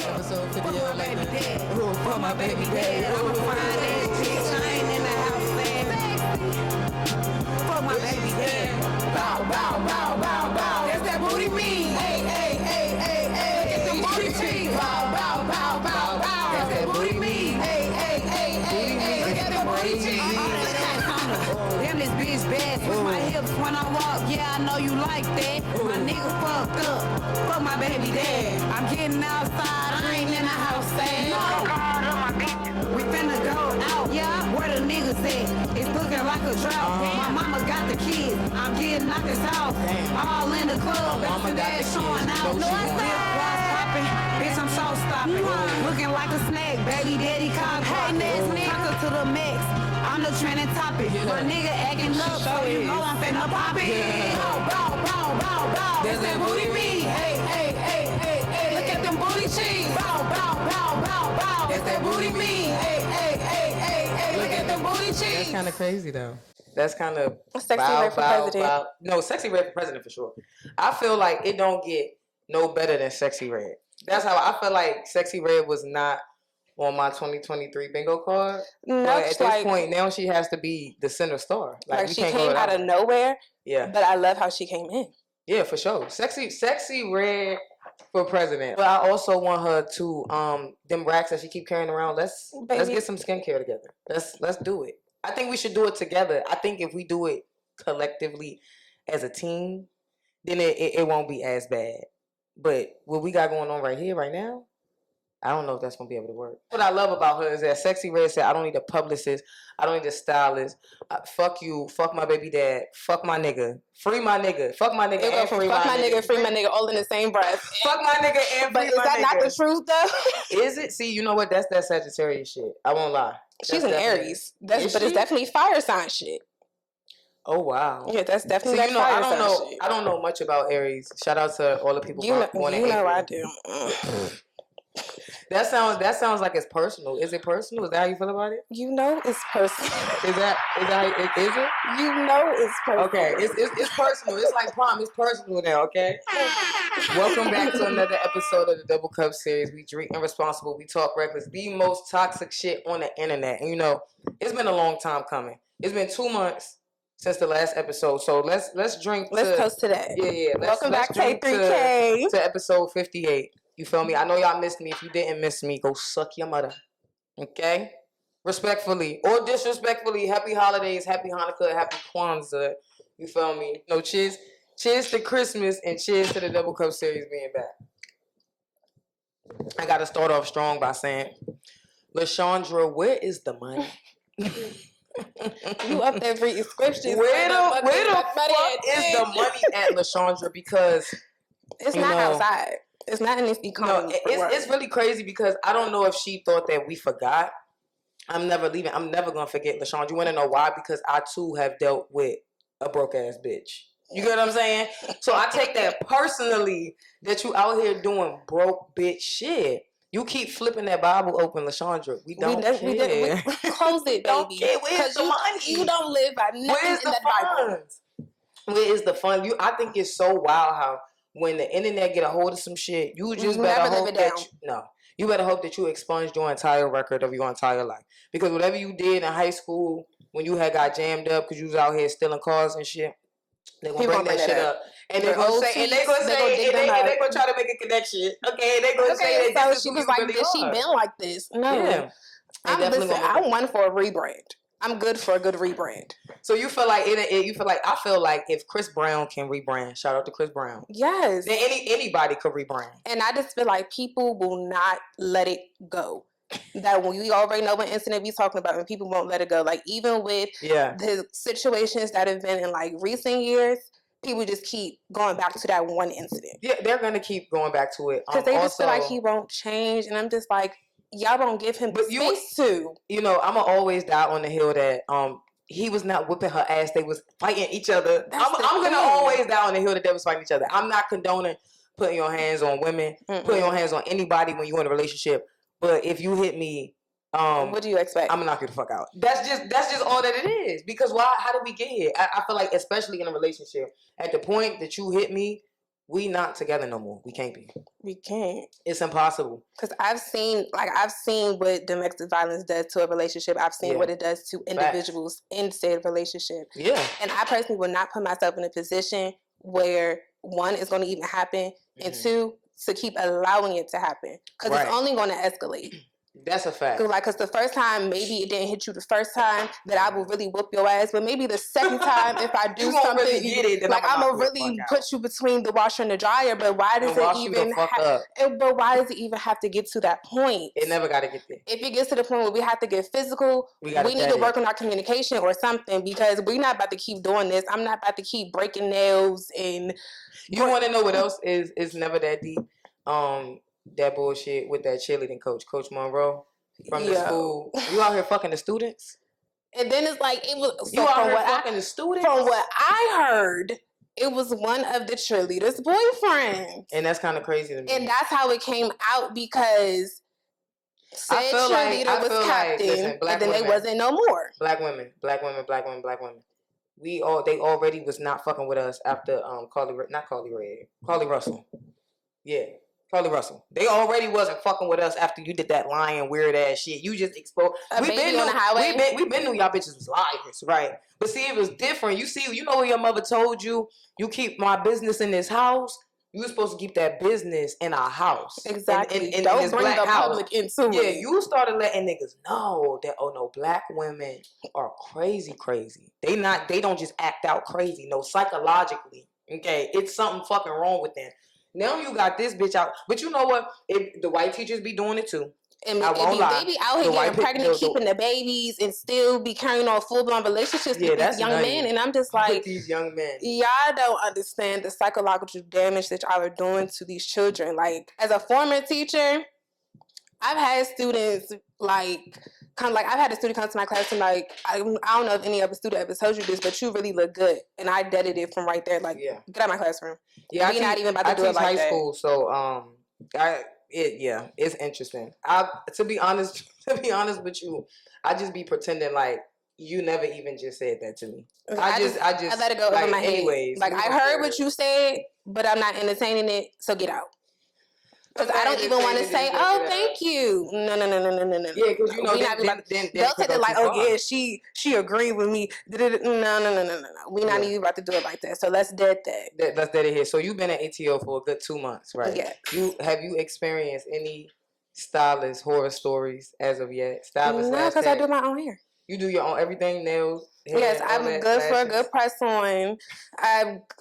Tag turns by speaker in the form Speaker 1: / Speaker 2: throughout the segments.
Speaker 1: Episode 50 like that. For my baby daddy.
Speaker 2: I'ma find that bitch. I ain't in the house saying for my baby daddy. Bow, bow, bow, bow, bow. That's that booty mean. Hey, hey, hey, hey, hey. Look at the booty cheese. Bow, bow, bow, bow, bow. That's that booty mean. Hey, hey, hey, hey, hey. Look at the booty cheese. Damn, this bitch bad. Switch my hips when I walk. Yeah, I know you like that. My nigga fucked up. Fuck my baby dad. I'm getting outside. I ain't in the house saying we finna go out. Yeah, where the niggas at? It's looking like a drought. My mama got the kids. I'm getting out this house. All in the club. Mama got the showing out. No, I stopping. Bitch, I'm so stopping. Looking like a snack. Baby daddy cock. Hey, next nigga to the mix. I'm the trending topic. My nigga acting up, so you know I'm finna pop it. Bow, bow, bow, bow, bow. That's that booty me. Hey, hey, hey, hey, hey. Look at them booty cheeks. Bow, bow, bow, bow, bow. That's that booty me. Hey, hey, hey, hey, hey. Look at them booty cheeks.
Speaker 1: That's kind of crazy though. That's kind of
Speaker 3: Sexy Red for president.
Speaker 1: No, Sexy Red for president for sure. I feel like it don't get no better than Sexy Red. That's how I feel like Sexy Red was not on my 2023 bingo card.
Speaker 3: No,
Speaker 1: but at this point, now she has to be the center star.
Speaker 3: Like she came out of nowhere.
Speaker 1: Yeah.
Speaker 3: But I love how she came in.
Speaker 1: Yeah, for sure. Sexy Red for president. But I also want her to them racks that she keep carrying around. Let's get some skincare together. Let's do it. I think we should do it together. I think if we do it collectively as a team, then it won't be as bad. But what we got going on right here, right now, I don't know if that's going to be able to work. What I love about her is that Sexy Red said, I don't need a publicist. I don't need a stylist. Fuck you. Fuck my baby dad. Fuck my nigga. Free my nigga. Fuck my nigga and free my nigga.
Speaker 3: Free my nigga all in the same breath.
Speaker 1: Fuck my nigga and free my nigga.
Speaker 3: But is that not the truth though?
Speaker 1: Is it? See, you know what? That's that Sagittarius shit. I won't lie.
Speaker 3: She's an Aries. But it's definitely fire sign shit.
Speaker 1: Oh wow!
Speaker 3: Yeah, that's definitely.
Speaker 1: So, I don't know much about Aries. Shout out to all the people born in April.
Speaker 3: I do.
Speaker 1: That sounds like it's personal. Is it personal? Is that how you feel about it?
Speaker 3: You know it's personal.
Speaker 1: Is it?
Speaker 3: You know it's personal.
Speaker 1: Okay, it's personal. It's like prom. It's personal now. Okay. Welcome back to another episode of the Double Cup series. We drink irresponsible. We talk reckless. The most toxic shit on the internet. And you know, it's been a long time coming. It's been 2 months since the last episode. So let's drink.
Speaker 3: Let's toast to that.
Speaker 1: Yeah.
Speaker 3: Welcome back, K3K,
Speaker 1: to episode 58. You feel me? I know y'all missed me. If you didn't miss me, go suck your mother. Okay? Respectfully or disrespectfully, happy holidays, happy Hanukkah, happy Kwanzaa. You feel me? No, cheers to Christmas and cheers to the Double Cup series being back. I got to start off strong by saying, LaShondra, where is the money?
Speaker 3: You up there reading scriptures.
Speaker 1: Where the fuck is the money at, LaShondra? Because
Speaker 3: it's not outside. It's not in this economy.
Speaker 1: No, it's really crazy because I don't know if she thought that we forgot. I'm never leaving. I'm never going to forget, LaShawn. You want to know why? Because I, too, have dealt with a broke-ass bitch. You get what I'm saying? So I take that personally that you out here doing broke bitch shit. You keep flipping that Bible open, LaShondra. We don't care.
Speaker 3: We close it, baby.
Speaker 1: Don't care. Where's the money?
Speaker 3: You don't live by nothing
Speaker 1: Where's
Speaker 3: in that Bible.
Speaker 1: Where is the fun? I think it's so wild how when the internet get a hold of some shit, you just better hope that you better hope that you expunged your entire record of your entire life. Because whatever you did in high school when you had got jammed up because you was out here stealing cars and shit, they're gonna bring that shit up. And they're gonna say, and they're gonna try to make a connection. Okay, they're gonna say that
Speaker 3: so she was like this, she been like this. No.
Speaker 1: Yeah.
Speaker 3: I'm one for a rebrand. I'm good for a good rebrand.
Speaker 1: So you feel like I feel like if Chris Brown can rebrand, shout out to Chris Brown.
Speaker 3: Yes.
Speaker 1: Then anybody could rebrand.
Speaker 3: And I just feel like people will not let it go. That we already know what incident we talking about, and people won't let it go. Like even with the situations that have been in like recent years, people just keep going back to that one incident.
Speaker 1: Yeah, they're gonna keep going back to it
Speaker 3: because they just feel like he won't change, and I'm just like, y'all don't give him the space to.
Speaker 1: You know, I'ma always die on the hill that he was not whipping her ass. They was fighting each other. I'm gonna always die on the hill that they was fighting each other. I'm not condoning putting your hands on women, putting your hands on anybody when you're in a relationship. But if you hit me,
Speaker 3: what do you expect?
Speaker 1: I'm gonna knock you the fuck out. That's just all that it is. Because why? How did we get here? I feel like, especially in a relationship, at the point that you hit me, we not together no more. We can't be.
Speaker 3: We can't.
Speaker 1: It's impossible.
Speaker 3: Because I've seen what domestic violence does to a relationship. I've seen what it does to individuals in said relationship.
Speaker 1: Yeah.
Speaker 3: And I personally will not put myself in a position where one is going to even happen, and two, to keep allowing it to happen. Because it's only going to escalate.
Speaker 1: That's a fact.
Speaker 3: Because the first time, maybe it didn't hit you the first time that I will really whoop your ass, but maybe the second time, if I do something,
Speaker 1: really get it,
Speaker 3: like I'm gonna really put you between the washer and the dryer. But why does it even? But why does it even have to get to that point?
Speaker 1: It never got to get there.
Speaker 3: If it gets to the point where we have to get physical, we need to work on our communication or something, because we're not about to keep doing this. I'm not about to keep breaking nails and.
Speaker 1: You want to know what else is never that deep? That bullshit with that cheerleading coach, Coach Monroe, from the school. You out here fucking the students?
Speaker 3: And then it's like, it was...
Speaker 1: You out here fucking the students?
Speaker 3: From what I heard, it was one of the cheerleaders' boyfriends.
Speaker 1: And that's kind of crazy to me.
Speaker 3: And that's how it came out, because said cheerleader was captain, and then they wasn't no more.
Speaker 1: Black women. They already was not fucking with us after Carly Russell. Yeah. Carly Russell. They already wasn't fucking with us after you did that lying weird ass shit. You just exposed. We been knew y'all bitches was liars, right? But see, it was different. You know what your mother told you? You keep my business in this house. You were supposed to keep that business in our house.
Speaker 3: Exactly.
Speaker 1: In
Speaker 3: don't
Speaker 1: this
Speaker 3: bring the public into it.
Speaker 1: Yeah, you started letting niggas know that, oh no, black women are crazy. They don't just act out crazy. No, psychologically. Okay, it's something fucking wrong with them. Now you got this bitch out. But you know what? The white teachers be doing it too.
Speaker 3: And they be out here getting pregnant, keeping the babies, and still be carrying on full-blown relationships with these young men. And I'm just like,
Speaker 1: these young men.
Speaker 3: Y'all don't understand the psychological damage that y'all are doing to these children. Like, as a former teacher, I've had students I've had a student come to my class and I don't know if any other student ever told you this, but you really look good. And I deaded it from right there. Like, get out of my classroom.
Speaker 1: Yeah,
Speaker 3: we're not even about to do it like that.
Speaker 1: I teach high school, so it's interesting. To be honest with you, I just be pretending like you never even just said that to me. I let it go over my head. Anyways,
Speaker 3: I heard what you said, but I'm not entertaining it. So get out. Because I don't even want to say, oh, thank you. No.
Speaker 1: Yeah, because you know,
Speaker 3: they'll take it like, oh, yeah, she agreed with me. No. We're not even about to do it like that. So let's dead that.
Speaker 1: Let's dead it here. So you've been at ATO for a good 2 months, right?
Speaker 3: Yeah.
Speaker 1: Have you experienced any stylist horror stories as of yet? Stylist?
Speaker 3: No, because I do my own hair.
Speaker 1: You do your own everything, nails? Hair,
Speaker 3: yes, I'm good for a good press on.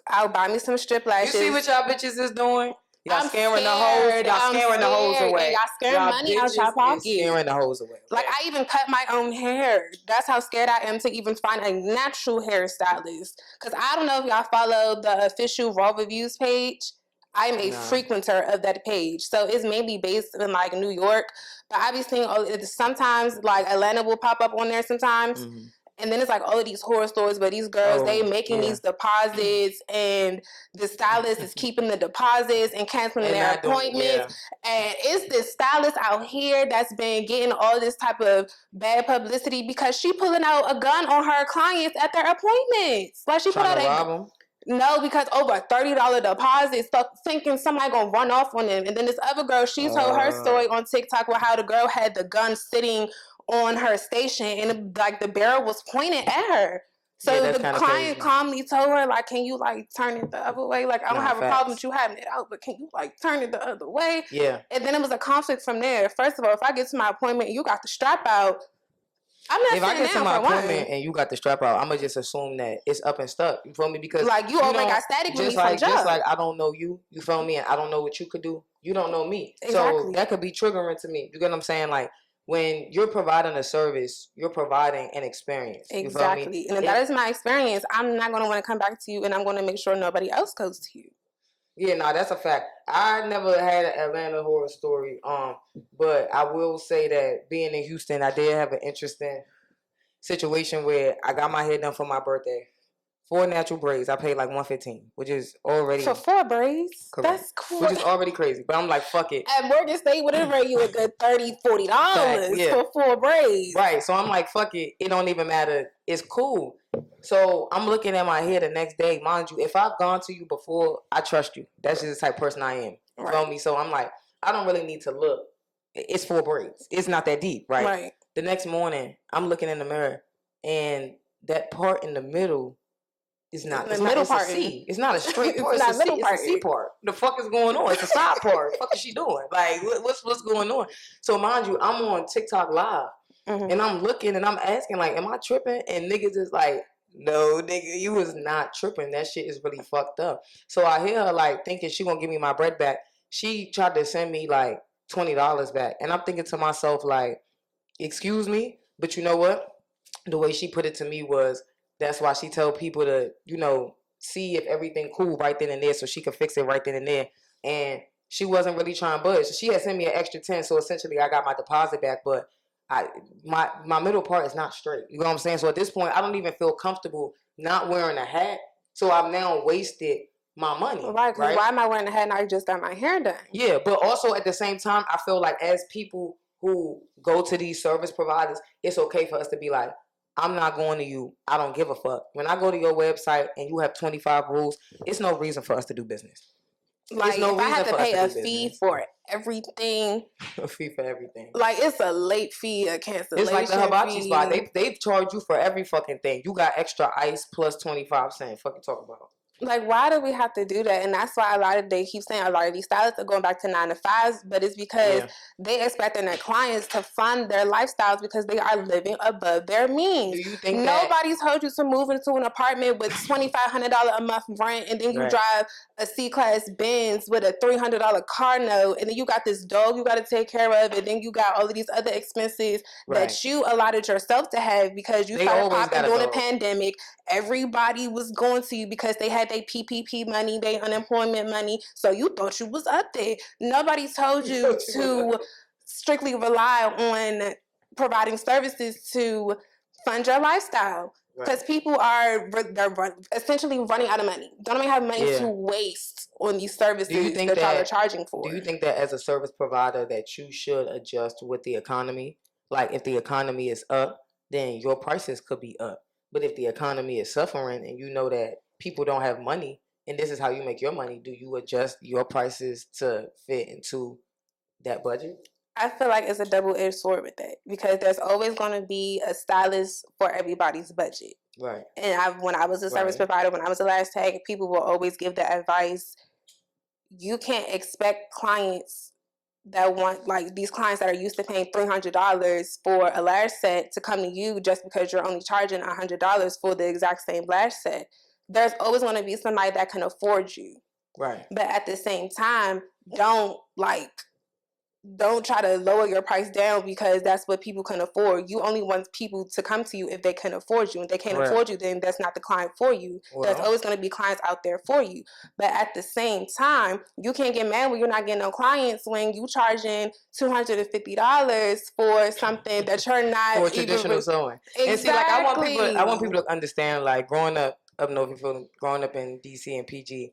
Speaker 3: I'll buy me some strip lashes.
Speaker 1: You see what y'all bitches is doing? Y'all scaring the hoes. Y'all scaring the hoes away.
Speaker 3: And y'all scaring money out y'all pocket.
Speaker 1: Scaring the hoes away.
Speaker 3: Like, I even cut my own hair. That's how scared I am to even find a natural hairstylist. Because I don't know if y'all follow the official Raw Reviews page. I am a frequenter of that page. So it's mainly based in New York. But I've been seeing sometimes Atlanta will pop up on there sometimes. Mm-hmm. And then it's all of these horror stories, but these girls, they making these deposits, and the stylist is keeping the deposits and canceling their appointments. And it's this stylist out here that's been getting all this type of bad publicity because she pulling out a gun on her clients at their appointments. Like, she put out a... No, because over a $30 deposit, so thinking somebody gonna run off on them. And then this other girl, she told her story on TikTok with how the girl had the gun sitting on her station and the barrel was pointed at her. So the client calmly told her, can you turn it the other way? I don't have a problem with you having it out, but can you turn it the other way?
Speaker 1: Yeah.
Speaker 3: And then it was a conflict from there. First of all, if I get to my appointment and you got the strap out, I'm not. If I get to my appointment
Speaker 1: and you got the strap out, I'm gonna just assume that it's up and stuck. You feel me? Because
Speaker 3: you already got static with me from jump.
Speaker 1: Just like I don't know you. You feel me? And I don't know what you could do. You don't know me.
Speaker 3: Exactly.
Speaker 1: So that could be triggering to me. You get what I'm saying? When you're providing a service, you're providing an experience.
Speaker 3: Exactly. You feel me? And if that is my experience, I'm not gonna want to come back to you, and I'm gonna make sure nobody else goes to you.
Speaker 1: Yeah, that's a fact. I never had an Atlanta horror story, but I will say that being in Houston, I did have an interesting situation where I got my hair done for my birthday. 4 natural braids. I paid like $115, which is already
Speaker 3: for 4 braids.
Speaker 1: Correct.
Speaker 3: That's cool.
Speaker 1: Which is already crazy. But I'm like, fuck it.
Speaker 3: At Morgan State, would have rate you a good $30-$40 for 4 braids.
Speaker 1: Right. So I'm like, fuck it. It don't even matter. It's cool. So I'm looking at my hair the next day. Mind you, if I've gone to you before, I trust you. That's just the type of person I am. You feel me? So I'm like, I don't really need to look. It's 4 braids. It's not that deep, right?
Speaker 3: Right.
Speaker 1: The next morning, I'm looking in the mirror, and that part in the middle is not. It's not. It's a C. It's not a straight part. It's a C part. The fuck is going on? It's a side part. What the fuck is she doing? Like, what's going on? So mind you, I'm on TikTok live, and I'm looking and I'm asking, like, am I tripping? And niggas is like, no, nigga, you was not tripping. That shit is really fucked up. So I hear her like thinking she gonna give me my bread back. She tried to send me like $20 back, and I'm thinking to myself like, excuse me, but you know what? The way she put it to me was, that's why she tell people to, see if everything cool right then and there, so she could fix it right then and there. And she wasn't really trying to budge. She had sent me an extra 10, so essentially I got my deposit back, but my middle part is not straight. You know what I'm saying? So at this point, I don't even feel comfortable not wearing a hat. So I've now wasted my money.
Speaker 3: Right? Why am I wearing a hat and I just got my hair done?
Speaker 1: Yeah, but also at the same time, I feel like as people who go to these service providers, it's okay for us to be like, I'm not going to you. I don't give a fuck. When I go to your website and you have 25 rules, it's no reason for us to do business.
Speaker 3: Like, if I have to pay a fee for everything.
Speaker 1: A fee for everything.
Speaker 3: Like, it's a late fee, a cancellation
Speaker 1: It's like the hibachi spot. They charge you for every fucking thing. You got extra ice plus 25 cents. Fuck you talk about.
Speaker 3: Like, why do we have to do that? And that's why they keep saying a lot of these stylists are going back to 9 to 5s, but it's because they expecting their clients to fund their lifestyles because they are living above their means.
Speaker 1: Do you think
Speaker 3: nobody's told you to move into an apartment with $2,500 a month rent, and then you drive a C-Class Benz with a $300 car note, and then you got this dog you got to take care of, and then you got all of these other expenses that you allotted yourself to have because you started popping during the pandemic. Everybody was going to you because they had their PPP money, their unemployment money, so you thought you was up there. Nobody told you to strictly rely on providing services to fund your lifestyle. Because people they're essentially running out of money. Don't even have money to waste on these services that y'all are charging for.
Speaker 1: Do you think that as a service provider that you should adjust with the economy? Like, if the economy is up, then your prices could be up. But if the economy is suffering and you know that people don't have money and this is how you make your money, do you adjust your prices to fit into that budget?
Speaker 3: I feel like it's a double-edged sword with that because there's always going to be a stylist for everybody's budget.
Speaker 1: Right.
Speaker 3: And when I was a service provider, when I was a last tag, people will always give the advice, you can't expect clients that want, like, these clients that are used to paying $300 for a lash set to come to you just because you're only charging $100 for the exact same lash set. There's always going to be somebody that can afford you.
Speaker 1: Right.
Speaker 3: But at the same time, don't try to lower your price down because that's what people can afford. You only want people to come to you if they can afford you. And if they can't afford you, then that's not the client for you. There's always going to be clients out there for you. But at the same time, you can't get mad when you're not getting no clients when you charging $250 for something that you're not
Speaker 1: for traditional sewing. Exactly. And see, like, I want people to understand, like, growing up north, growing up in DC and PG,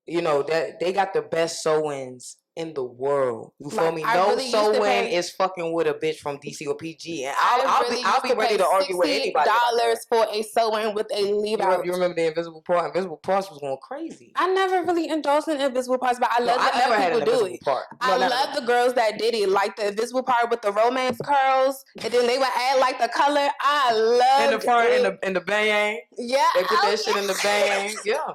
Speaker 1: that they got the best sew-ins in the world. You feel me? No sew-in is fucking with a bitch from DC or PG, and I'll be ready to argue with anybody.
Speaker 3: $60 for a sew-in with a leave out.
Speaker 1: You remember the invisible part? Invisible parts was going crazy.
Speaker 3: I never really indulged in invisible parts, but I love that other people do it. I love the girls that did it, like the invisible part with the romance curls, and then they would add like the color. I love
Speaker 1: in the front in the bang.
Speaker 3: Yeah,
Speaker 1: they put that shit in the bang. Yeah.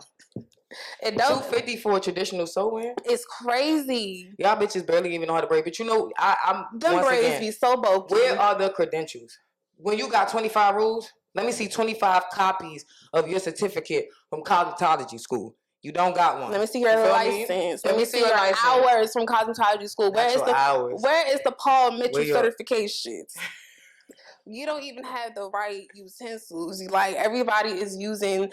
Speaker 3: It don't.
Speaker 1: $250 for a traditional sew-in.
Speaker 3: It's crazy.
Speaker 1: Y'all bitches barely even know how to braid. But I'm
Speaker 3: them braids be so bulky.
Speaker 1: Where are the credentials? When you got 25 rules, let me see 25 copies of your certificate from cosmetology school. You don't got one.
Speaker 3: Let me see your license. Let me see your hours from cosmetology school. Where is the Paul Mitchell certifications? You don't even have the right utensils. Like, everybody is using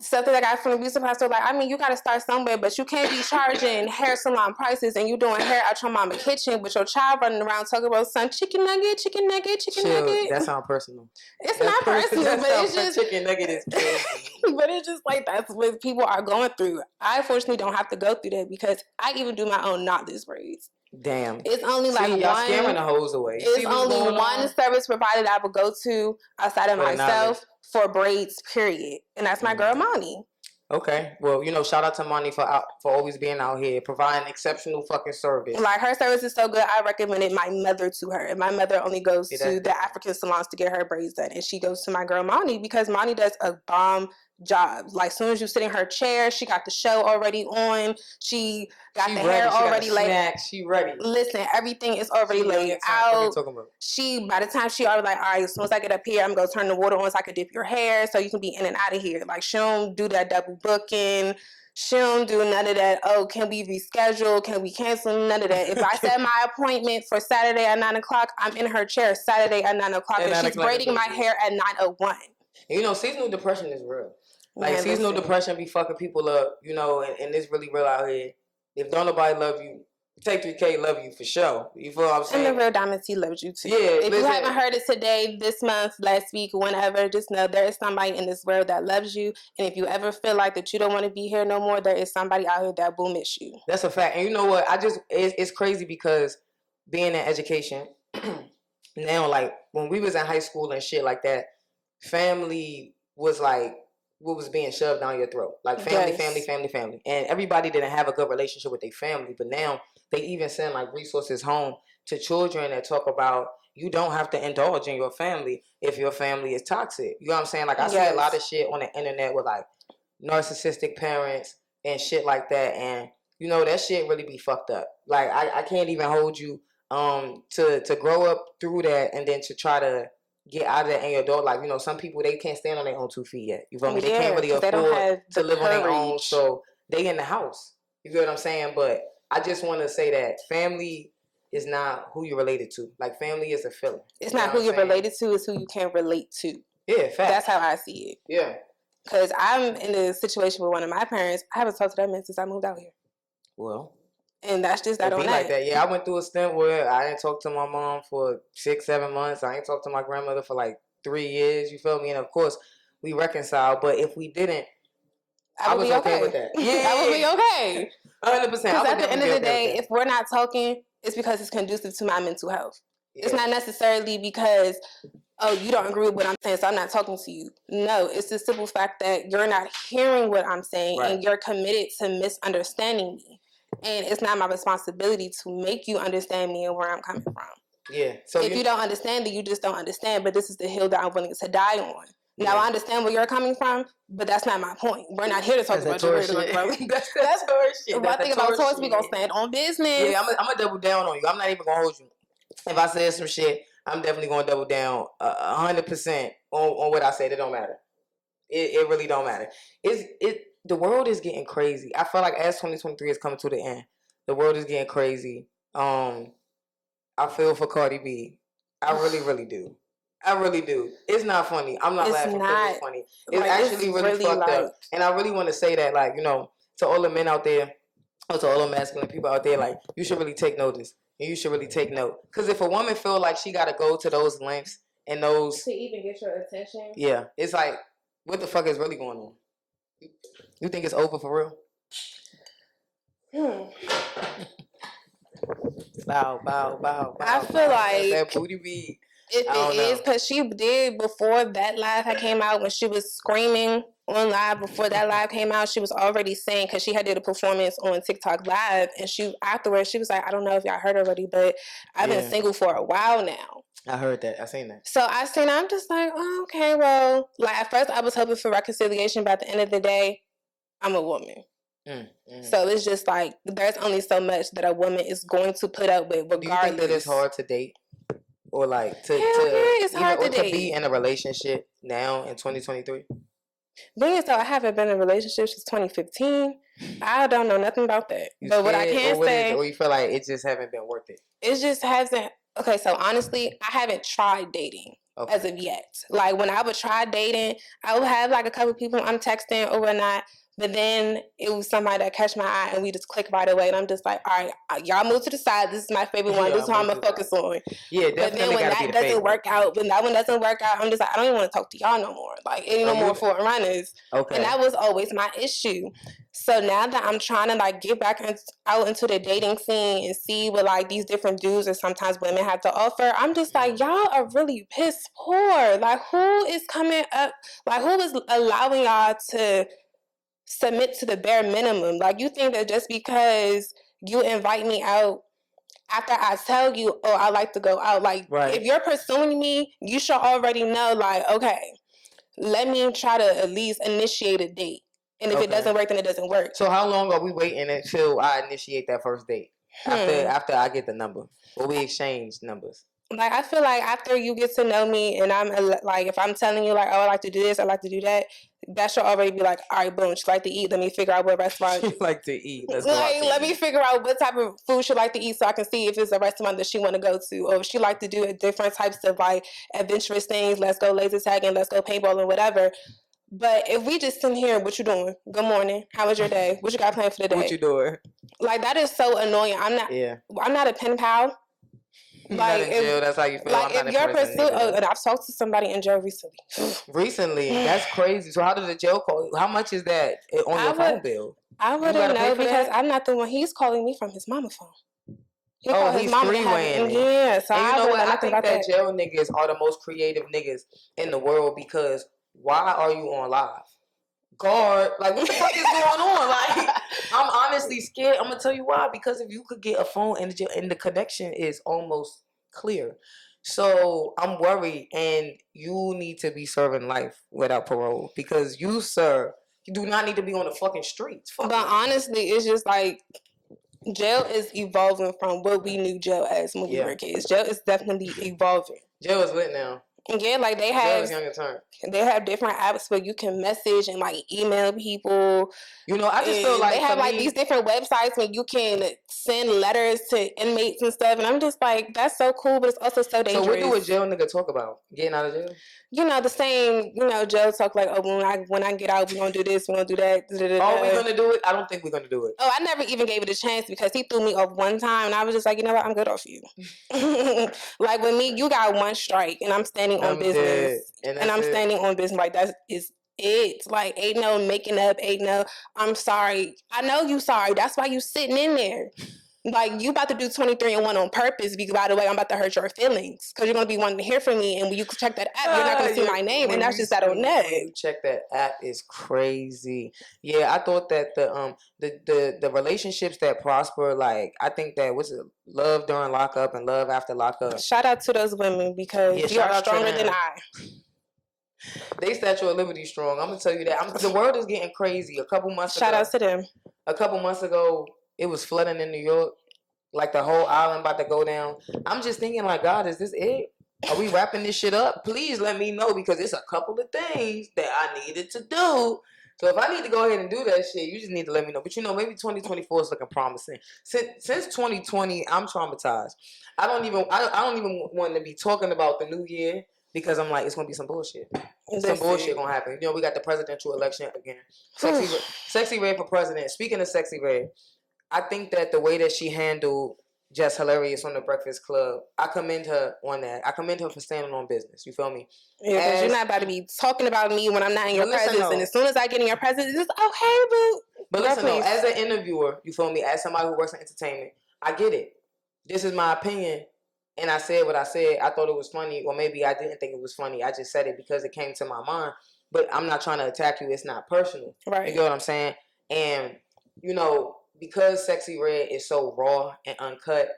Speaker 3: something that I got from the beauty pastor, like, I mean, you got to start somewhere, but you can't be charging hair salon prices and you doing hair at your mama's kitchen with your child running around talking about some chicken nugget, chicken nugget, chicken nugget.
Speaker 1: That sounds personal.
Speaker 3: It's not personal, but it's just
Speaker 1: chicken nugget is crazy.
Speaker 3: But it's just like that's what people are going through. I fortunately don't have to go through that because I even do my own knotless braids.
Speaker 1: Damn.
Speaker 3: It's only like
Speaker 1: y'all scaring the hoes away.
Speaker 3: It's only one service provider that I would go to outside of myself for braids, period. And that's my girl, Monty.
Speaker 1: Okay. Well, you know, shout out to Monty for always being out here, providing exceptional fucking service.
Speaker 3: Like, her service is so good, I recommended my mother to her. And my mother only goes to the African salons to get her braids done. And she goes to my girl, Monty, because Monty does a bomb job. Like, soon as you sit in her chair, she got the show already on. She got the hair already laid.
Speaker 1: She ready.
Speaker 3: Listen, everything is already laid out. What are you talking about? By the time she already like, all right, as soon as I get up here, I'm going to turn the water on so I can dip your hair so you can be in and out of here. Like, she don't do that double booking. She don't do none of that. Oh, can we reschedule? Can we cancel? None of that. If I set my appointment for Saturday at 9 o'clock, I'm in her chair Saturday at 9 o'clock, and she's braiding my hair at 9:01.
Speaker 1: You know, seasonal depression is real. Like, seasonal depression be fucking people up, you know, and it's really real out here. If don't nobody love you, Take 3K love you for sure. You feel what I'm saying?
Speaker 3: And the real Diamond T loves you too.
Speaker 1: Yeah.
Speaker 3: If you haven't heard it today, this month, last week, whenever, just know there is somebody in this world that loves you. And if you ever feel like that you don't want to be here no more, there is somebody out here that will miss you.
Speaker 1: That's a fact. And you know what? It's crazy because being in education, now, like, when we was in high school and shit like that, family was like what was being shoved down your throat. Like, family. And everybody didn't have a good relationship with their family. But now they even send, like, resources home to children that talk about you don't have to indulge in your family if your family is toxic. You know what I'm saying? Like, I see a lot of shit on the internet with, like, narcissistic parents and shit like that. And, you know, that shit really be fucked up. Like, I can't even hold you to grow up through that and then to try to get out of that in your adult life. You know, some people, they can't stand on their own 2 feet yet. You feel me? They can't really afford to live on their own, so they in the house. You feel what I'm saying? But I just want to say that family is not who you're related to. Like, family is a feeling.
Speaker 3: It's not who you're related to, it's who you can relate to.
Speaker 1: Yeah, fact.
Speaker 3: That's how I see it.
Speaker 1: Yeah.
Speaker 3: Because I'm in a situation with one of my parents. I haven't talked to that man since I moved out here.
Speaker 1: Well.
Speaker 3: And that's just that on that.
Speaker 1: Like that. Yeah, I went through a stint where I didn't talk to my mom for 6-7 months. I ain't talked to my grandmother for like 3 years. You feel me? And of course, we reconciled. But if we didn't, I was okay with that.
Speaker 3: Yeah, I would be okay.
Speaker 1: 100%.
Speaker 3: Because at the end of the day, if we're not talking, it's because it's conducive to my mental health. Yeah. It's not necessarily because, oh, you don't agree with what I'm saying, so I'm not talking to you. No, it's the simple fact that you're not hearing what I'm saying, and you're committed to misunderstanding me. And it's not my responsibility to make you understand me and where I'm coming from.
Speaker 1: Yeah. So
Speaker 3: if you don't understand, then you just don't understand. But this is the hill that I'm willing to die on. Now, I understand where you're coming from, but that's not my point. We're not here to talk about your shit. That's shit. One thing about Taurus, we gonna stand on business.
Speaker 1: Yeah, I'm gonna double down on you. I'm not even gonna hold you. If I said some shit, I'm definitely gonna double down 100% on what I said. It don't matter. It really don't matter. The world is getting crazy. I feel like as 2023 is coming to the end, the world is getting crazy. I feel for Cardi B. I really, really do. I really do. It's not funny. I'm not laughing because it's funny. It's like, actually really fucked up. And I really want to say that, like, you know, to all the men out there, or to all the masculine people out there, like, you should really take notice. And you should really take note. Because if a woman feel like she got to go to those lengths and those...
Speaker 3: to even get your attention?
Speaker 1: Yeah. It's like, what the fuck is really going on? You think it's over for real? Bow.
Speaker 3: I feel like
Speaker 1: that booty beat.
Speaker 3: If it is, because she did before that live had came out, when she was screaming on live before that live came out, she was already saying, because she had did a performance on TikTok live, and she afterwards she was like, I don't know if y'all heard already, but I've been single for a while now.
Speaker 1: I heard that. I seen that.
Speaker 3: So I seen. I'm just like, oh, okay, well, like at first I was hoping for reconciliation, but at the end of the day, I'm a woman. So it's just like there's only so much that a woman is going to put up with, regardless. Do you think
Speaker 1: that it's hard to date, or like
Speaker 3: it's hard to date,
Speaker 1: to be in a relationship now in 2023?
Speaker 3: Being so, I haven't been in a relationship since 2015. I don't know nothing about that. But what I can say,
Speaker 1: or you feel like it just haven't been worth it.
Speaker 3: It just hasn't. Okay, so honestly, I haven't tried dating. as of yet. Like when I would try dating, I would have like a couple people I'm texting overnight, but then it was somebody that catch my eye and we just click right away. And I'm just like, all right, y'all move to the side. This is my favorite one. This is how I'm gonna focus on.
Speaker 1: Yeah,
Speaker 3: but then when that doesn't work out, when that one doesn't work out, I'm just like, I don't even want to talk to y'all no more. Like, ain't no more for runners. Okay. And that was always my issue. So now that I'm trying to like get back out into the dating scene and see what like these different dudes or sometimes women have to offer, I'm just like, y'all are really piss poor. Like, who is coming up? Like, who is allowing y'all to submit to the bare minimum? Like, you think that just because you invite me out after I tell you, oh, I like to go out, like, if you're pursuing me, you should already know, like, okay, let me try to at least initiate a date. And if it doesn't work, then it doesn't work.
Speaker 1: So how long are we waiting until I initiate that first date? After I get the number, or we exchange numbers?
Speaker 3: Like, I feel like after you get to know me and I'm like, if I'm telling you like, oh, I like to do this, I like to do that, that should already be like, all right, boom, she like to eat. Let me figure out what restaurant
Speaker 1: she like to eat. Let's
Speaker 3: let me figure out what type of food she like to eat so I can see if it's a restaurant that she want to go to, or if she like to do different types of like adventurous things. Let's go laser tagging, let's go paintballing, whatever. But if we just sitting here, what you doing? Good morning. How was your day? What you got planned for the day?
Speaker 1: What you doing?
Speaker 3: Like, that is so annoying. I'm not a pen pal.
Speaker 1: You're like, not in jail, that's how you feel.
Speaker 3: Like, if you're pursuing, and I've talked to somebody in jail recently.
Speaker 1: Recently? That's crazy. So how does the jail call? How much is that on your phone bill?
Speaker 3: I wouldn't know because I'm not the one. He's calling me from his mama phone.
Speaker 1: He's freewaying.
Speaker 3: Yeah, so
Speaker 1: and you know what? I think that jail niggas are the most creative niggas in the world, because why are you on live? Guard, like, what the fuck is going on? Like, I'm honestly scared. I'm gonna tell you why. Because if you could get a phone and the connection is almost clear, so I'm worried. And you need to be serving life without parole, because you, sir, you do not need to be on the fucking streets.
Speaker 3: But honestly, it's just like, jail is evolving from what we knew jail as when we were kids. Jail is definitely evolving.
Speaker 1: Jail is lit now.
Speaker 3: Yeah, like they have different apps where you can message and like email people.
Speaker 1: You know, I just feel like
Speaker 3: they have like these different websites where you can send letters to inmates and stuff. And I'm just like, that's so cool, but it's also so dangerous.
Speaker 1: So what do a jail nigga talk about? Getting out of jail?
Speaker 3: You know, the same, jail talk like, oh, when I get out, we're going to do this, we're going to do that.
Speaker 1: Are we going to do it? I don't think we're going to do it.
Speaker 3: Oh, I never even gave it a chance because he threw me off one time and I was just like, you know what, I'm good off you. Like with me, you got one strike and I'm standing on business. And I'm standing on business. Like, that is it. Like, ain't no making up, ain't no, I'm sorry. I know you sorry. That's why you sitting in there. Like, you about to do 23-1 on purpose because, by the way, I'm about to hurt your feelings because you're going to be wanting to hear from me. And when you check that app, you're not going to see my name. And that's just that on net.
Speaker 1: When you check that app is crazy. Yeah, I thought that the relationships that prosper, like, I think that love during lockup and love after lockup.
Speaker 3: Shout out to those women because you are stronger than I.
Speaker 1: They Statue of Liberty strong. I'm going to tell you that. The world is getting crazy. A couple months ago.
Speaker 3: Shout out to them.
Speaker 1: A couple months ago, it was flooding in New York. Like, the whole island about to go down. I'm just thinking, like, God, is this it? Are we wrapping this shit up? Please let me know, because it's a couple of things that I needed to do. So if I need to go ahead and do that shit, you just need to let me know. But maybe 2024 is looking promising. Since 2020, I'm traumatized. I don't even want to be talking about the new year, because I'm like, it's gonna be some bullshit. Some bullshit gonna happen. We got the presidential election again. Sexy Red for president. Speaking of Sexy Red, I think that the way that she handled Just Hilarious on the Breakfast Club, I commend her on that. I commend her for standing on business. You feel me?
Speaker 3: Yeah, because you're not about to be talking about me when I'm not in your presence. And as soon as I get in your presence, it's okay, boo.
Speaker 1: But listen, though, as an interviewer, you feel me? As somebody who works in entertainment, I get it. This is my opinion. And I said what I said. I thought it was funny. Or maybe I didn't think it was funny. I just said it because it came to my mind. But I'm not trying to attack you. It's not personal.
Speaker 3: Right.
Speaker 1: You get what I'm saying? And, because Sexy Red is so raw and uncut,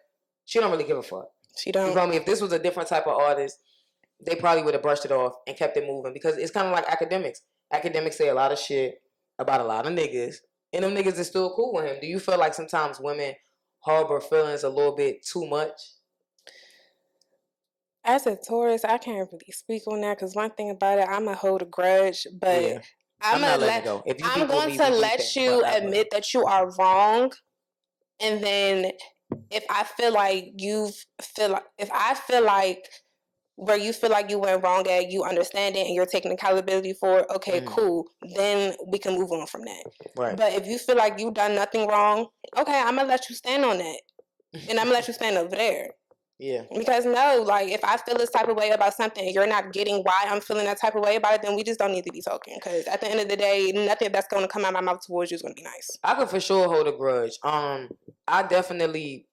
Speaker 1: she don't really give a fuck.
Speaker 3: She don't.
Speaker 1: You feel me? If this was a different type of artist, they probably would have brushed it off and kept it moving. Because it's kind of like academics. Academics say a lot of shit about a lot of niggas. And them niggas is still cool with him. Do you feel like sometimes women harbor feelings a little bit too much?
Speaker 3: As a Taurus, I can't really speak on that because one thing about it, I'm going to hold a grudge, but I'm going to let you admit that you are wrong. And then if I feel like where you feel like you went wrong at, you understand it, and you're taking accountability for it, okay, cool. Then we can move on from that. Right. But if you feel like you've done nothing wrong, okay, I'm going to let you stand on that. And I'm going to let you stand over there. Yeah. Because no, like, if I feel this type of way about something and you're not getting why I'm feeling that type of way about it, then we just don't need to be talking. Because at the end of the day, nothing that's going to come out of my mouth towards you is going to be nice.
Speaker 1: I could for sure hold a grudge. I definitely,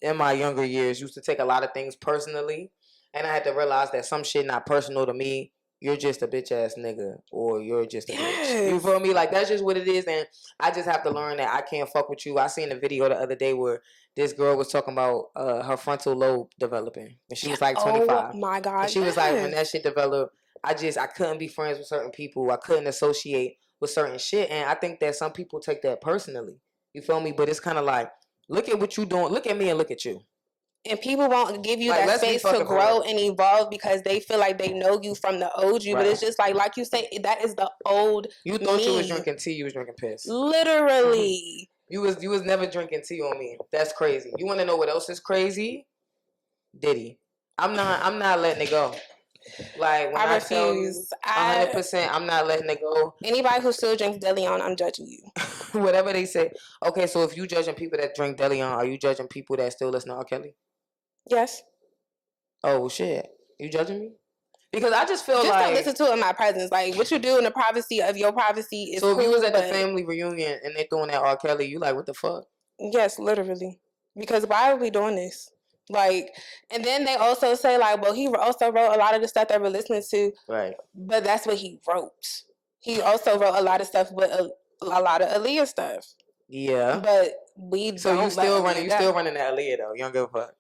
Speaker 1: in my younger years, used to take a lot of things personally. And I had to realize that some shit not personal to me. You're just a bitch ass nigga, or you're just a bitch. You feel me? Like, that's just what it is. And I just have to learn that I can't fuck with you. I seen a video the other day where this girl was talking about her frontal lobe developing, and she was like 25.
Speaker 3: Oh my God!
Speaker 1: And she was like, when that shit developed, I couldn't be friends with certain people. I couldn't associate with certain shit, and I think that some people take that personally. You feel me? But it's kind of like, look at what you doing. Look at me and look at you.
Speaker 3: And people won't give you like, that space to grow and evolve because they feel like they know you from the old you. Right. But it's just like you say, that is the old
Speaker 1: You thought me. You was drinking tea, you was drinking piss.
Speaker 3: Literally.
Speaker 1: You was never drinking tea on me. That's crazy. You want to know what else is crazy? Diddy. I'm not letting it go. Like, when I refuse. 100%, I'm not letting it go.
Speaker 3: Anybody who still drinks DeLeon, I'm judging you.
Speaker 1: Whatever they say. Okay, so if you judging people that drink DeLeon, are you judging people that still listen to R. Kelly?
Speaker 3: Yes.
Speaker 1: Oh, shit. You judging me? Because I just feel
Speaker 3: just
Speaker 1: like...
Speaker 3: don't listen to it in my presence. Like, what you do in the privacy of your privacy is
Speaker 1: So if
Speaker 3: cool,
Speaker 1: you was at the family reunion and they throwing that R. Kelly, you like, what the fuck?
Speaker 3: Yes, literally. Because why are we doing this? Like, and then they also say, like, well, he also wrote a lot of the stuff that we're listening to. Right. But that's what he wrote. He also wrote a lot of stuff with a lot of Aaliyah stuff. Yeah. But we
Speaker 1: so
Speaker 3: don't
Speaker 1: you still running that Aaliyah though. You don't give a fuck.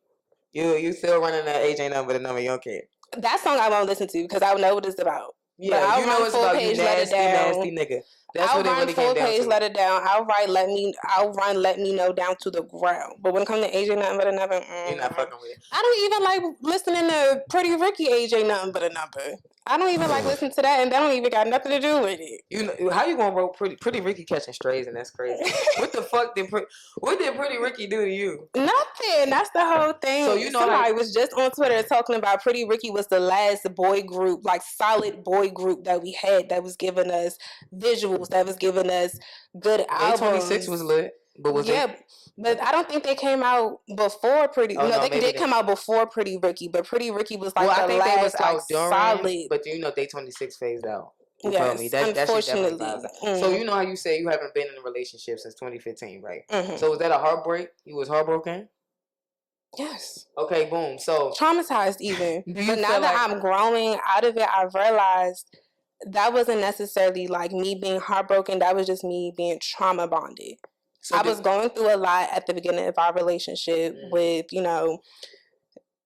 Speaker 1: You still running that age ain't nothing but a number, you don't care.
Speaker 3: That song I won't listen to because I know what it's about.
Speaker 1: Yeah, but you know it's about page, you nasty nigga. That's what it really came down to. I'll run full page,
Speaker 3: let it down. I'll run, let me know down to the ground. But when it comes to age ain't nothing but a number,
Speaker 1: you're not fucking with it.
Speaker 3: I don't even like listening to Pretty Ricky. Age ain't nothing but a number. I don't even like listening to that, and that don't even got nothing to do with it.
Speaker 1: You know how you gonna roll Pretty Ricky catching strays, and that's crazy. What the fuck what did Pretty Ricky do to you?
Speaker 3: Nothing. That's the whole thing. So you know, somebody was just on Twitter talking about Pretty Ricky was the last boy group, like solid boy group that we had that was giving us visuals, that was giving us good albums.
Speaker 1: 26 was lit, but was it?
Speaker 3: But I don't think they came out before Pretty. Oh, no, they did come out before Pretty Ricky, but Pretty Ricky was like the last, they was out during, solid.
Speaker 1: But you know, Day 26 phased out. You feel me? Unfortunately. So you know how you say you haven't been in a relationship since 2015, right? Mm-hmm. So was that a heartbreak? You was heartbroken?
Speaker 3: Yes.
Speaker 1: Okay, boom. So
Speaker 3: traumatized even. But now that I'm growing out of it, I've realized that wasn't necessarily like me being heartbroken. That was just me being trauma bonded. So I was going through a lot at the beginning of our relationship with, you know,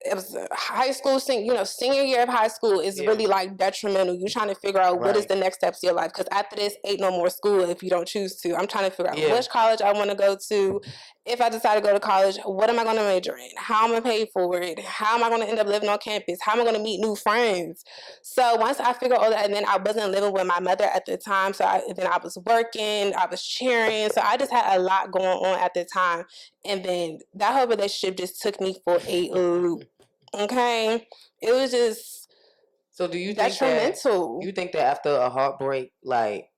Speaker 3: it was high school, senior year of high school is really like detrimental. You're trying to figure out what is the next steps to your life. Because after this, ain't no more school if you don't choose to. I'm trying to figure out which college I want to go to. If I decide to go to college, what am I going to major in? How am I going to pay for it? How am I going to end up living on campus? How am I going to meet new friends? So once I figured all that, and then I wasn't living with my mother at the time. So then I was working, I was cheering. So I just had a lot going on at the time. And then that whole relationship just took me for a loop. Okay, it was just
Speaker 1: so. Do you think detrimental? You think that after a heartbreak, like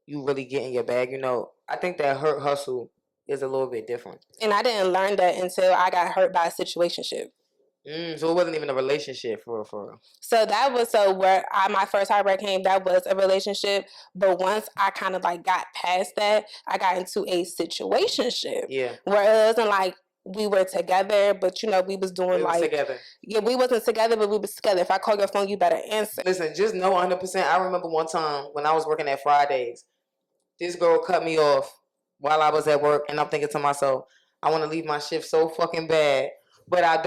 Speaker 1: you really get in your bag? You know, I think that hurt hustle is a little bit different.
Speaker 3: And I didn't learn that until I got hurt by a situationship.
Speaker 1: So it wasn't even a relationship for real.
Speaker 3: So that was where my first heartbreak came. That was a relationship, but once I kind of like got past that, I got into a situationship. Yeah, where it wasn't like we were together, but you know, we was doing together. Yeah, we wasn't together, but we was together. If I call your phone, you better answer.
Speaker 1: Listen, just know 100%. I remember one time when I was working at Fridays, this girl cut me off while I was at work, and I'm thinking to myself, I want to leave my shift so fucking bad, but I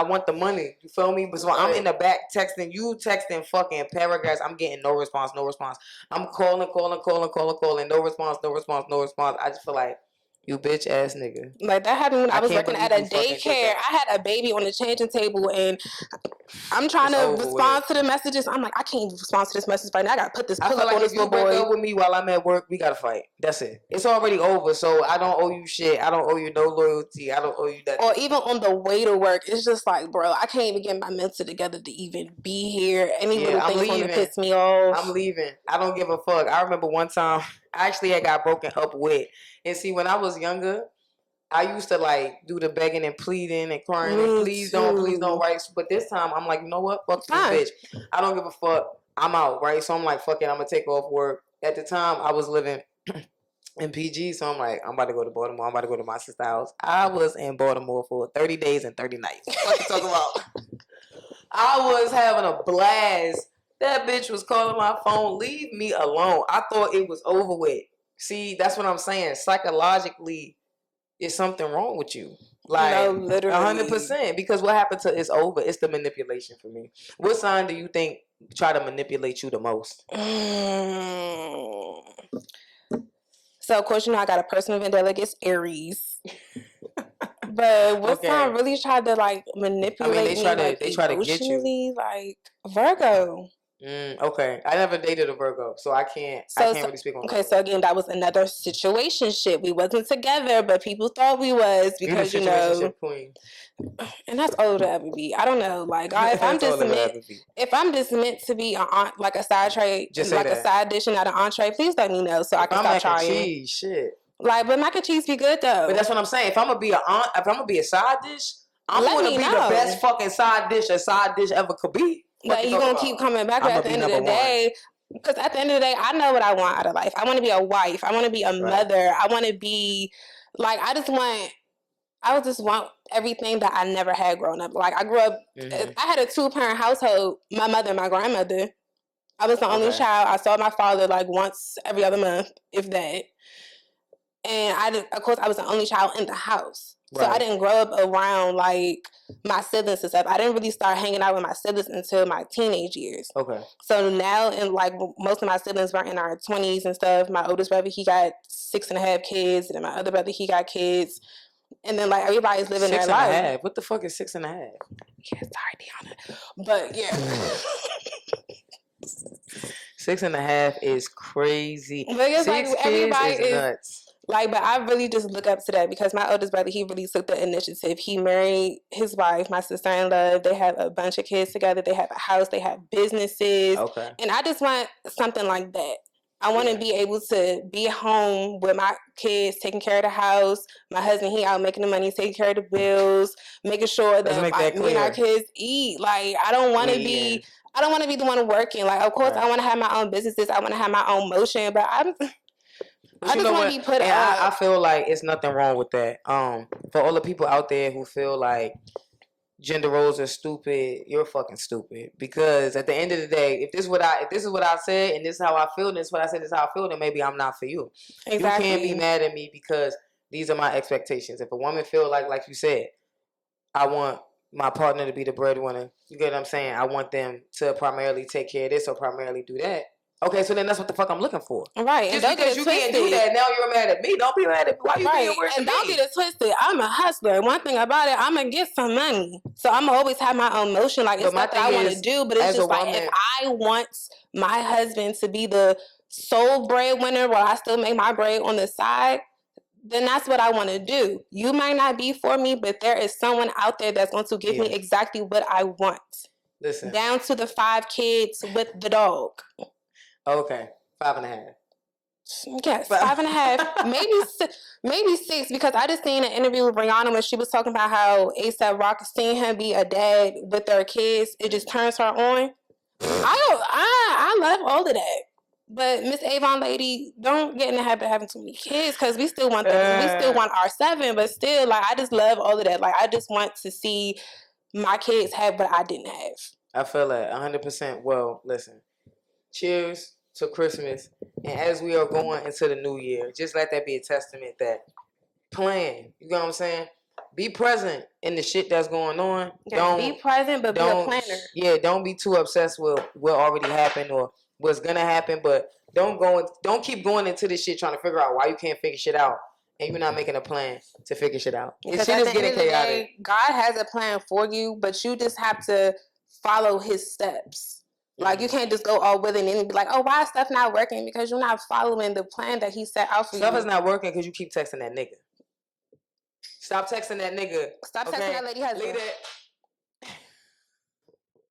Speaker 1: want the money. You feel me? But so I'm in the back texting fucking paragraphs. I'm getting no response. I'm calling, no response. I just feel like, you bitch ass nigga.
Speaker 3: Like that happened when I was working at a daycare. I had a baby on the changing table and I'm trying to respond to the messages. I'm like, I can't respond to this message right now. I gotta put this pull up on this little boy.
Speaker 1: If you break up with me while I'm at work, we gotta fight. That's it. It's already over, so I don't owe you shit. I don't owe you no loyalty. I don't owe you that.
Speaker 3: Or even on the way to work, it's just like, bro, I can't even get my mental together to even be here. Any little thing's gonna piss me off.
Speaker 1: I'm leaving. I don't give a fuck. I remember one time I actually had got broken up with. And see, when I was younger, I used to like do the begging and pleading and crying and please don't, right? But this time I'm like, you know what? Fuck this bitch. I don't give a fuck. I'm out, right? So I'm like, fuck it, I'm gonna take off work. At the time I was living in PG, so I'm like, I'm about to go to Baltimore. I'm about to go to my sister's house. I was in Baltimore for 30 days and 30 nights. What you talking about? I was having a blast. That bitch was calling my phone. Leave me alone. I thought it was over with. See, that's what I'm saying. Psychologically, is something wrong with you. Like, no, literally. 100%. Because what happened to it's over. It's the manipulation for me. What sign do you think try to manipulate you the most?
Speaker 3: So, of course, you know, I got a personal event delegate, Aries. But what sign really tried to, like, manipulate me, they try to get you. Like, Virgo.
Speaker 1: Okay, I never dated a Virgo, so I can't really speak on that.
Speaker 3: Okay, so again, that was another situationship. We wasn't together, but people thought we was because, you know, queen. And that's all to ever be. I don't know, like, if I'm just meant to be like a side tray, just like a side dish and not an entree, please let me know so I can stop trying. Cheese, shit. Like, but mac and cheese be good though.
Speaker 1: But that's what I'm saying. If I'm gonna be a side dish, I'm gonna be the best fucking side dish a side dish ever could be.
Speaker 3: Like, you gonna keep coming back at the end of the day. Because at the end of the day, I know what I want out of life. I want to be a wife. I want to be a mother. I want to be, like, I just want everything that I never had growing up. Like, I grew up, I had a 2-parent household. My mother and my grandmother. I was the only child. I saw my father, like, once every other month, if that. And of course, I was the only child in the house. Right. So I didn't grow up around, like, my siblings and stuff. I didn't really start hanging out with my siblings until my teenage years. Okay. So now, and like, most of my siblings were in our 20s and stuff. My oldest brother, he got 6.5 kids. And then my other brother, he got kids. And then, like, everybody's living their life.
Speaker 1: 6.5? What the fuck is 6.5?
Speaker 3: Yeah, sorry, Deanna. But, yeah.
Speaker 1: 6.5 is crazy.
Speaker 3: But it's like, everybody is nuts. Like, but I really just look up to that because my oldest brother, he really took the initiative. He married his wife, my sister-in-law. They have a bunch of kids together. They have a house. They have businesses. Okay. And I just want something like that. I want to be able to be home with my kids, taking care of the house. My husband, he out making the money, taking care of the bills, making sure that me and our kids eat. Like, I don't want to be the one working. Like, of course, I want to have my own businesses. I want to have my own motion, but I just want to be put up.
Speaker 1: I feel like it's nothing wrong with that. For all the people out there who feel like gender roles are stupid, you're fucking stupid. Because at the end of the day, if this is what I said and this is how I feel, and this is what I said, this is how I feel, then maybe I'm not for you. Exactly. You can't be mad at me because these are my expectations. If a woman feel like you said, I want my partner to be the breadwinner, you get what I'm saying? I want them to primarily take care of this or primarily do that. Okay, so then that's what the fuck I'm looking for.
Speaker 3: Right.
Speaker 1: Just because you can't do that, now you're mad at me. Don't be mad at me. Why you being worse than me?
Speaker 3: And don't get it twisted. I'm a hustler. One thing about it, I'm going to get some money. So I'm going to always have my own motion. Like, it's not that I want to do, but it's just like, if I want my husband to be the sole breadwinner while I still make my bread on the side, then that's what I want to do. You might not be for me, but there is someone out there that's going to give me exactly what I want.
Speaker 1: Listen.
Speaker 3: Down to the 5 kids with the dog.
Speaker 1: Okay, 5.5.
Speaker 3: Yes, 5.5, maybe 6. Because I just seen an interview with Rihanna when she was talking about how A$AP Rocky, seeing him be a dad with their kids, it just turns her on. I love all of that. But Miss Avon lady, don't get in the habit of having too many kids because we still want them. We still want our 7, but still, like, I just love all of that. Like, I just want to see my kids have what I didn't have.
Speaker 1: I feel that 100%. Well, listen. Cheers to Christmas, and as we are going into the new year, just let that be a testament that plan. You know what I'm saying? Be present in the shit that's going on.
Speaker 3: Don't be present, but be a planner.
Speaker 1: Yeah, don't be too obsessed with what already happened or what's gonna happen. But don't keep going into this shit trying to figure out why you can't figure shit out, and you're not making a plan to figure shit out.
Speaker 3: Because shit is getting chaotic. God has a plan for you, but you just have to follow his steps. Like, you can't just go all with it and be like, oh, why is stuff not working? Because you're not following the plan that he set out for you.
Speaker 1: Stuff is not working because you keep texting that nigga. Stop texting that nigga.
Speaker 3: Stop texting that lady husband.